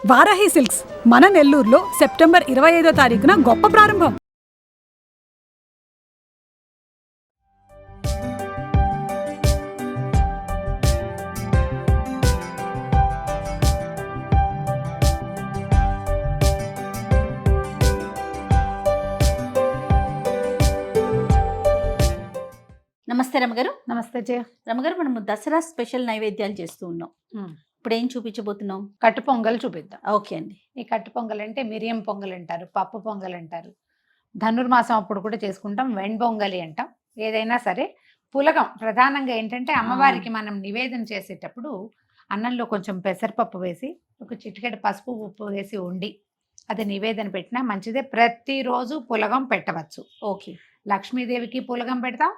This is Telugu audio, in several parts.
వారాహి సిల్క్స్ మన నెల్లూరులో సెప్టెంబర్ 25వ తారీఖున గొప్ప ప్రారంభం. నమస్తే రమగారు. నమస్తే జయ. రమగారు, మనము దసరా స్పెషల్ నైవేద్యాలు చేస్తూ ఉన్నాం. ఇప్పుడు ఏం చూపించబోతున్నాం? కట్టు పొంగల్ చూపిద్దాం. ఓకే అండి. ఈ కట్టు పొంగల్ అంటే మిరియం పొంగల్ అంటారు, పప్పు పొంగల్ అంటారు. ధనుర్మాసం అప్పుడు కూడా చేసుకుంటాం. వెణ్బొంగలి అంటాం. ఏదైనా సరే పులగం ప్రధానంగా ఏంటంటే అమ్మవారికి మనం నివేదన చేసేటప్పుడు అన్నంలో కొంచెం పెసరపప్పు వేసి ఒక చిటికెడు పసుపు ఉప్పు వేసి వండి అది నివేదన పెట్టినా మంచిదే. ప్రతిరోజు పులగం పెట్టవచ్చు. ఓకే. లక్ష్మీదేవికి పులగం పెడతాం,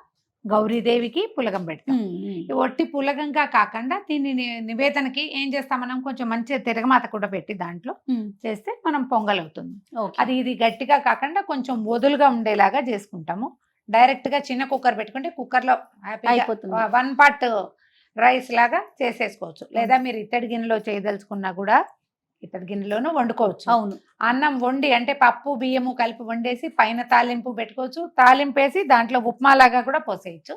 గౌరీదేవికి పులగం పెడతాం. ఈ ఒట్టి పులగంగా కాకుండా దీన్ని నివేదనకి ఏం చేస్తాం మనం, కొంచెం మంచిగా తిరగమాత కూడా పెట్టి దాంట్లో చేస్తే మనం పొంగల్ అవుతుంది. అది ఇది గట్టిగా కాకుండా కొంచెం వదులుగా ఉండేలాగా చేసుకుంటాము. డైరెక్ట్ గా చిన్న కుక్కర్ పెట్టుకుంటే కుక్కర్ లో అయిపోతుంది. 1 పార్ట్ రైస్ లాగా చేసేసుకోవచ్చు. లేదా మీరు ఇత్తడి గిన్నెలో చేయదలుచుకున్నా కూడా ఇత్తడి గిన్నెలోనూ వండుకోవచ్చు. అవును. అన్నం వండి అంటే పప్పు బియ్యము కలిపి వండేసి పైన తాలింపు పెట్టుకోవచ్చు. తాలింపు వేసి దాంట్లో ఉప్మా లాగా కూడా పోసేయచ్చు.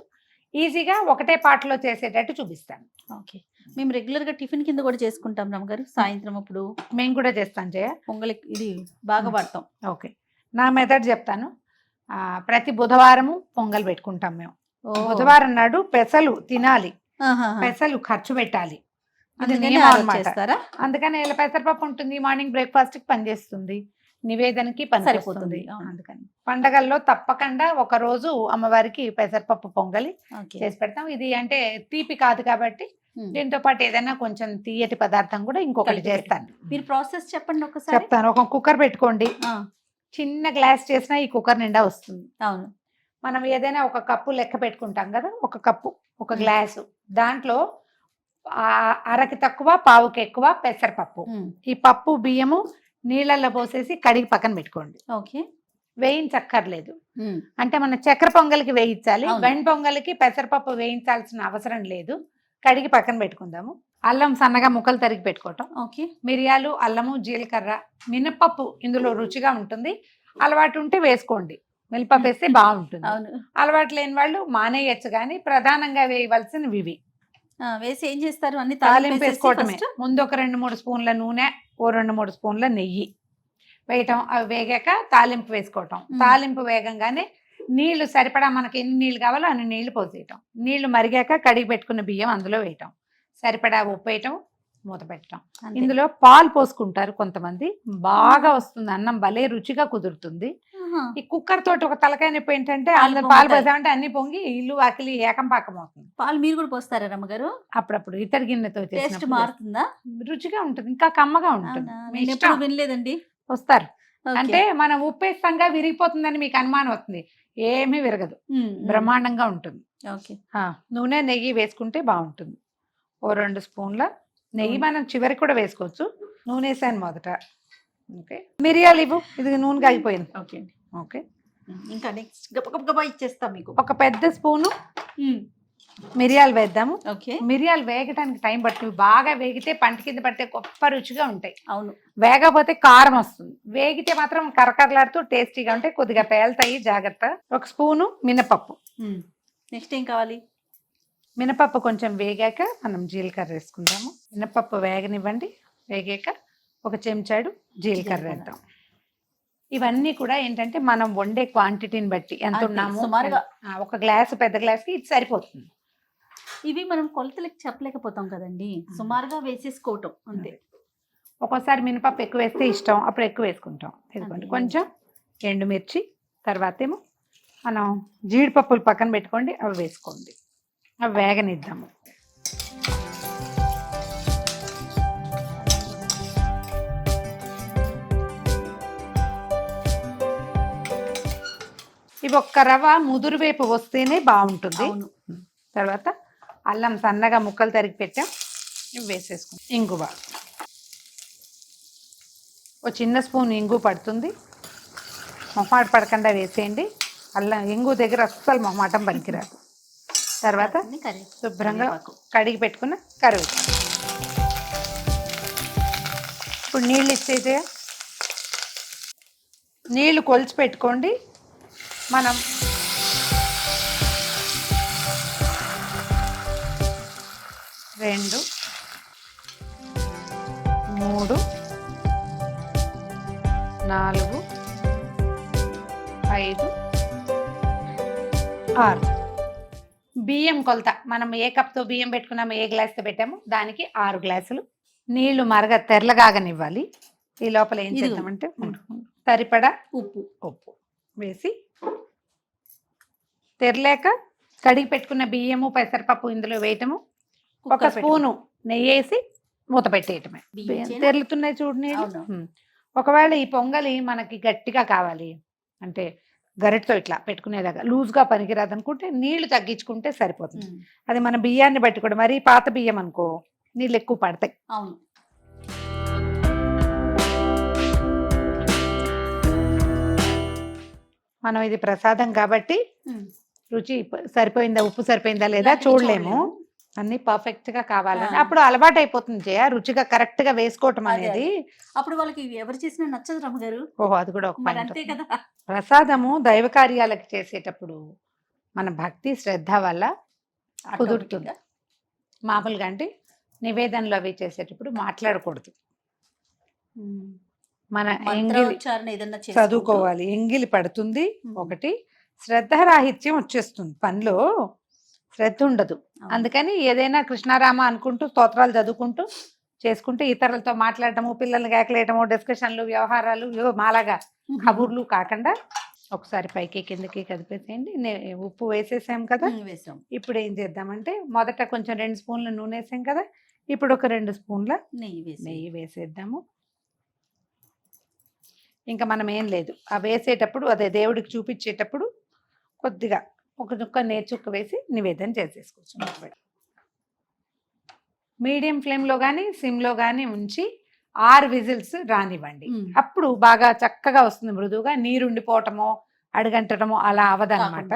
ఈజీగా ఒకటే పాటలో చేసేటట్టు చూపిస్తాను. ఓకే. మేము రెగ్యులర్ గా టిఫిన్ కింద కూడా చేసుకుంటాం రమగారు. సాయంత్రం అప్పుడు మేము కూడా చేస్తాం జయ. పొంగలి ఇది బాగా వాడతాం. ఓకే, నా మెథడ్ చెప్తాను. ప్రతి బుధవారము పొంగల్ పెట్టుకుంటాం మేము. బుధవారం నాడు పెసలు తినాలి, పెసలు ఖర్చు పెట్టాలి. అది నియమం అన్నమాట. అందుకని ఇలా పెసరపప్పు ఉంటుంది, మార్నింగ్ బ్రేక్ఫాస్ట్ కి పనిచేస్తుంది, నివేదనకి పనిచేస్తుంది. అందుకని పండగల్లో తప్పకుండా ఒక రోజు అమ్మవారికి పెసరపప్పు పొంగలి చేసి పెడతాం. ఇది అంటే తీపి కాదు కాబట్టి దీంతో పాటు ఏదైనా కొంచెం తీయటి పదార్థం కూడా ఇంకొకటి చేస్తాను. మీరు ప్రాసెస్ చెప్పండి ఒకసారి. చెప్తాను. ఒక కుక్కర్ పెట్టుకోండి. చిన్న గ్లాస్ చేసినా ఈ కుక్కర్ నిండా వస్తుంది. అవును. మనం ఏదైనా ఒక కప్పు లెక్క పెట్టుకుంటాం కదా, ఒక కప్పు ఒక గ్లాసు, దాంట్లో అరకి తక్కువ పావుకి ఎక్కువ పెసరపప్పు. ఈ పప్పు బియ్యము నీళ్ళల్లో పోసేసి కడిగి పక్కన పెట్టుకోండి. ఓకే. వేయించక్కర్లేదు. అంటే మన చక్కెర పొంగలికి వేయించాలి, వెన్ పొంగలికి పెసరపప్పు వేయించాల్సిన అవసరం లేదు. కడిగి పక్కన పెట్టుకుందాము. అల్లం సన్నగా ముక్కలు తరిగి పెట్టుకోవటం. ఓకే. మిరియాలు, అల్లము, జీలకర్ర, మినపప్పు ఇందులో రుచిగా ఉంటుంది. అలవాటు ఉంటే వేసుకోండి, మినపప్పు వేస్తే బాగుంటుంది. అలవాటు లేని వాళ్ళు మానేయచ్చు, కానీ ప్రధానంగా వేయవలసినవి ఇవి. వేసి ఏం చేస్తారు? అన్ని తాలింపు వేసుకోవటమే. ముందు ఒక 2-3 స్పూన్ల నూనె, ఓ 2-3 స్పూన్ల నెయ్యి వేయటం. అవి వేగాక తాలింపు వేసుకోవటం. తాలింపు వేగంగానే నీళ్లు సరిపడా మనకి ఎన్ని నీళ్లు కావాలో అన్ని నీళ్లు పోసేయటం. నీళ్లు మరిగాక కడిగి పెట్టుకున్న బియ్యం అందులో వేయటం, సరిపడా ఉప్పు వేయటం, మూత పెట్టడం. ఇందులో పాలు పోసుకుంటారు కొంతమంది. బాగా వస్తుంది అన్నం, భలే రుచిగా కుదురుతుంది. ఈ కుక్కర్ తోటి ఒక తలకాయ నొప్పి ఏంటంటే అందరు పాలు పోసామంటే అన్ని పొంగి ఇల్లు వాకిలి ఏకం పాకం అవుతుంది. పాలు మీరు కూడా పోస్తారా రమ్మగారు? అప్పుడప్పుడు ఇతడి గిన్నెతో టేస్ట్ మారుతుందా? రుచిగా ఉంటుంది, ఇంకా కమ్మగా ఉంటుంది. వినలేదండి. వస్తారు అంటే మనం ఉప్పేస్తాంగా విరిగిపోతుందని మీకు అనుమానం వస్తుంది. ఏమీ విరగదు, బ్రహ్మాండంగా ఉంటుంది. నూనె నెయ్యి వేసుకుంటే బాగుంటుంది. ఓ 2 స్పూన్ల నెయ్యి మనం చివరికి కూడా వేసుకోవచ్చు. నూనె వేసాను మొదట. ఓకే. మిరియాలు ఇవ్వు, ఇది నూనె కాగిపోయింది. ఓకే అండి. ఓకే. ఇంకా నెక్స్ట్ గబగబా ఇచ్చేస్తాం మీకు. ఒక పెద్ద స్పూను మిరియాలు వేద్దాము. ఓకే. మిరియాలు వేగటానికి టైం పడుతుంది. బాగా వేగితే పంట కింద పడితే గొప్ప రుచిగా ఉంటాయి. అవును. వేగపోతే కారం వస్తుంది. వేగితే మాత్రం కరకరలాడుతూ టేస్టీగా ఉంటాయి. కొద్దిగా పేలుతాయి, జాగ్రత్త. ఒక స్పూను మినపప్పు. నెక్స్ట్ ఏం కావాలి? మినపప్పు కొంచెం వేగాక మనం జీలకర్ర వేసుకుందాము. మినపప్పు వేగనివ్వండి. వేగాక ఒక చెంచాడు జీలకర్ర వేద్దాం. ఇవన్నీ కూడా ఏంటంటే మనం వండే క్వాంటిటీని బట్టి ఎంత ఉన్నాము, సుమారుగా ఒక గ్లాసు పెద్ద గ్లాస్కి ఇది సరిపోతుంది. ఇవి మనం కొలతలకి చెప్పలేకపోతాం కదండి, సుమారుగా వేసేసుకోవటం అంతే. ఒక్కోసారి మినపప్పు ఎక్కువ వేస్తే ఇష్టం, అప్పుడు ఎక్కువ వేసుకుంటాం. ఇదిగోండి కొంచెం ఎండుమిర్చి, తర్వాత ఏమో మనం జీడిపప్పులు పక్కన పెట్టుకోండి, అవి వేసుకోండి. అవి వేగనిద్దాము. ఇవి ఒక్క రవ్వ ముదురు వేపు వస్తేనే బాగుంటుంది. తర్వాత అల్లం సన్నగా ముక్కలు తరిగి పెట్టాం, ఇవి వేసేసుకుంటాం. ఇంగువ ఒక చిన్న స్పూన్ ఇంగు పడుతుంది. మొహమాట పడకుండా వేసేయండి. అల్లం ఇంగు దగ్గర అస్సలు మొహమాటం పనికిరాదు. తర్వాత శుభ్రంగా కడిగి పెట్టుకున్న కరివేపాకు. ఇప్పుడు నీళ్ళు ఇచ్చేదే, నీళ్ళు కొలిచి పెట్టుకోండి. మనం 2, 3, 4, 5, 6 బియ్యం కొలత. మనం ఏ కప్తో బియ్యం పెట్టుకున్నాము, ఏ గ్లాస్తో పెట్టాము, దానికి 6 గ్లాసులు నీళ్లు తెరలగాగనివ్వాలి. ఈ లోపల ఏం చేద్దామంటే సరిపడా ఉప్పు వేసి, తెరలేక కడిగి పెట్టుకున్న బియ్యము పెసరపప్పు ఇందులో వేయటము, 1 స్పూను నెయ్యి వేసి మూత పెట్టేయటమే. తెరులుతున్నాయి చూడు నీళ్ళు. ఒకవేళ ఈ పొంగలి మనకి గట్టిగా కావాలి అంటే గరిటతో ఇట్లా పెట్టుకునేదాకా లూజ్గా పనికిరాదు అనుకుంటే నీళ్లు తగ్గించుకుంటే సరిపోతుంది. అది మన బియ్యాన్ని బట్టి కూడా. మరీ పాత బియ్యం అనుకో నీళ్ళు ఎక్కువ పడతాయి. అవును. మనం ఇది ప్రసాదం కాబట్టి రుచి సరిపోయిందా, ఉప్పు సరిపోయిందా లేదా చూడలేము. అన్ని పర్ఫెక్ట్ గా కావాలని అప్పుడు అలవాటు అయిపోతుంది జయ, రుచిగా కరెక్ట్ గా వేసుకోవటం అనేది. అప్పుడు వాళ్ళకి ఎవరు చేసినా నచ్చదు రమ్మగారు. ఓహో, అది కూడా ఒక అంతే కదా. ప్రసాదము దైవ కార్యాలకు చేసేటప్పుడు మన భక్తి శ్రద్ధ వల్ల కుదురుతుంది. మామూలుగా అంటే నివేదనలు అవి చేసేటప్పుడు మాట్లాడకూడదు. మన ఎంగిలి చదువుకోవాలి, ఎంగిలి పడుతుంది. ఒకటి శ్రద్ధరాహిత్యం వచ్చేస్తుంది, పనిలో శ్రద్ధ ఉండదు. అందుకని ఏదైనా కృష్ణారామ అనుకుంటూ స్తోత్రాలు చదువుకుంటూ చేసుకుంటే ఇతరులతో మాట్లాడటము, పిల్లల్ని కేకలేయటము, డిస్కషన్లు, వ్యవహారాలు మాలాగా కబుర్లు కాకుండా ఒకసారి పైకి కిందకి కదిపేసేయండి. ఉప్పు వేసేసాం కదా. ఇప్పుడు ఏం చేద్దామంటే మొదట కొంచెం 2 స్పూన్ల నూనె వేసాం కదా, ఇప్పుడు ఒక 2 స్పూన్ల నెయ్యి వేసేద్దాము. ఇంకా మనం ఏం లేదు, ఆ వేసేటప్పుడు అదే దేవుడికి చూపించేటప్పుడు కొద్దిగా ఒక చుక్క నేర్చుక్క వేసి నివేదన చేసేసుకోవచ్చు. మీడియం ఫ్లేమ్లో కానీ సిమ్లో కానీ ఉంచి 6 విజిల్స్ రానివ్వండి. అప్పుడు బాగా చక్కగా వస్తుంది, మృదువుగా. నీరు ఉండిపోవటమో అడుగంటటమో అలా అవదన్నమాట.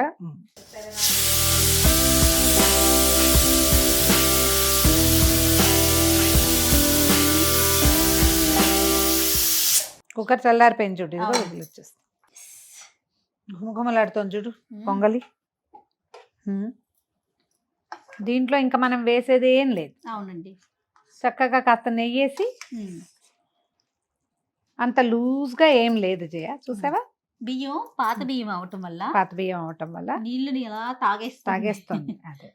కుక్కర్ చల్లారిపోయింది చూడు, ఇదిగో విజిల్ వచ్చేస్తుంది. గుమగుమలాడుతోంది చూడు పొంగలి. దీంట్లో ఇంకా మనం వేసేది ఏం లేదు. అవునండి. చక్కగా కాస్త నెయ్యేసి, అంత లూజ్గా ఏం లేదు జయ. చూసావా, బియ్యం పాత బియ్యం అవటం వల్ల నీళ్ళని ఎలా తాగేస్తుంది. అదే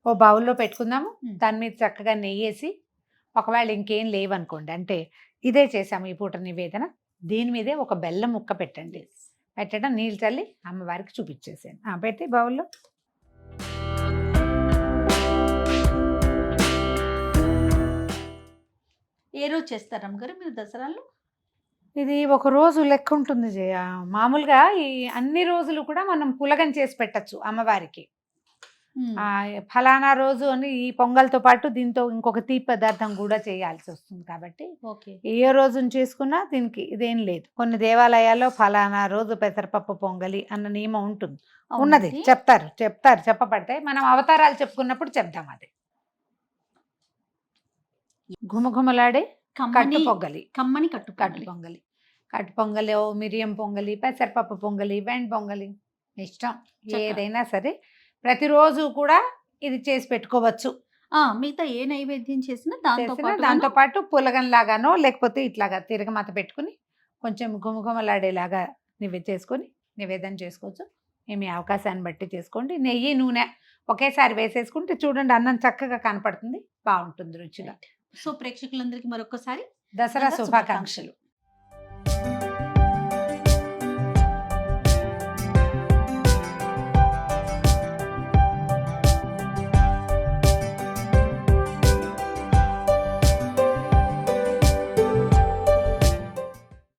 ఓ బౌల్లో పెట్టుకుందాము. దాని మీద చక్కగా నెయ్యేసి, ఒకవేళ ఇంకేం లేవనుకోండి, అంటే ఇదే చేసాము ఈ పూట నివేదన, దీని మీదే ఒక బెల్లం ముక్క పెట్టండి. పెట్టడం నీళ్ళు చల్లి అమ్మవారికి చూపించేసాను. పెట్టి బౌల్లో ఏ రోజు చేస్తారు అమ్మగారు మీరు దసరాలో? ఇది ఒక రోజు లెక్క ఉంటుంది జయ. మామూలుగా ఈ అన్ని రోజులు కూడా మనం పులగం చేసి పెట్టచ్చు అమ్మవారికి. ఫలానా రోజు అని ఈ పొంగల్తో పాటు దీంతో ఇంకొక తీపి పదార్థం కూడా చేయాల్సి వస్తుంది. కాబట్టి ఏ రోజున చేసుకున్నా దీనికి ఇదేం లేదు. కొన్ని దేవాలయాల్లో ఫలానా రోజు పెసరపప్పు పొంగలి అన్న నియమం ఉంటుంది, ఉన్నది చెప్తారు చెప్పబడతాయి. మనం అవతారాలు చెప్పుకున్నప్పుడు చెప్దాం. అది ఘుమఘుమలాడే కట్టు పొంగలి, కమ్మని కట్టు పొంగలి. కట్టు పొంగలి, మిరియం పొంగలి, పెసరపప్పు పొంగలి, వెండి పొంగలి, ఇష్టం ఏదైనా సరే ప్రతిరోజు కూడా ఇది చేసి పెట్టుకోవచ్చు. మిగతా ఏ నైవేద్యం చేసినా దాంతో పాటు పులగం లాగానో లేకపోతే ఇట్లాగా తిరగమాత పెట్టుకుని కొంచెం గుమగుమలాడేలాగా చేసుకొని నివేదన చేసుకోవచ్చు. మీ అవకాశాన్ని బట్టి చేసుకోండి. నెయ్యి నూనె ఒకేసారి వేసేసుకుంటే చూడండి అన్నం చక్కగా కనపడుతుంది, బాగుంటుంది రుచిగా. సో ప్రేక్షకులందరికీ మరొకసారి దసరా శుభాకాంక్షలు.